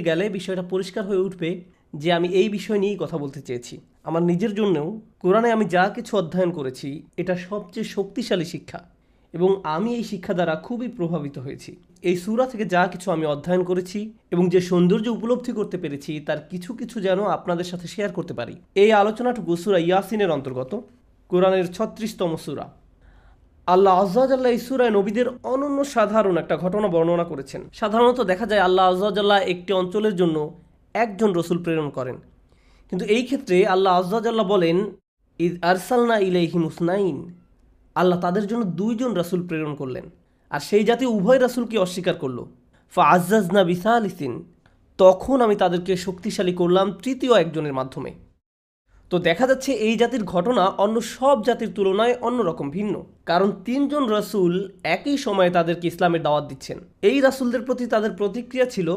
গেলে বিষয়টা পরিষ্কার হয়ে উঠবে যে আমি এই বিষয় নিয়েই কথা বলতে চেয়েছি। আমার নিজের জন্যও কোরআনে আমি যা কিছু অধ্যয়ন করেছি এটা সবচেয়ে শক্তিশালী শিক্ষা, এবং আমি এই শিক্ষা দ্বারা খুবই প্রভাবিত হয়েছি। এই সূরা থেকে যা কিছু আমি অধ্যয়ন করেছি এবং যে সৌন্দর্য উপলব্ধি করতে পেরেছি তার কিছু কিছু যেন আপনাদের সাথে শেয়ার করতে পারি। এই আলোচনাটুকু সূরা ইয়াসিনের অন্তর্গত, কোরআনের ৩৬তম সূরা। আল্লাহ আজ্জাজাল্লাহ এই সূরায় নবীদের অনন্য সাধারণ একটা ঘটনা বর্ণনা করেছেন। সাধারণত দেখা যায় আল্লাহ আজ্জাজাল্লাহ একটি অঞ্চলের জন্য একজন রসুল প্রেরণ করেন, কিন্তু এই ক্ষেত্রে আল্লাহ আজ্জাজাল্লাহ বলেন ইদ আরসালনা ইলাইহিম উসনাইন, আল্লাহ তাদের জন্য দুইজন রাসূল প্রেরণ করলেন, আর সেই জাতি উভয় রাসূলকে অস্বীকার করল। ফাআজ্জাজনা বিসালিসিন, তখন আমি তাদেরকে শক্তিশালী করলাম তৃতীয় একজনের মাধ্যমে। তো দেখা যাচ্ছে এই জাতির ঘটনা অন্য সব জাতির তুলনায় অন্যরকম ভিন্ন, কারণ তিনজন রাসূল একই সময়ে তাদেরকে ইসলামের দাওয়াত দিচ্ছেন। এই রাসূলদের প্রতি তাদের প্রতিক্রিয়া ছিল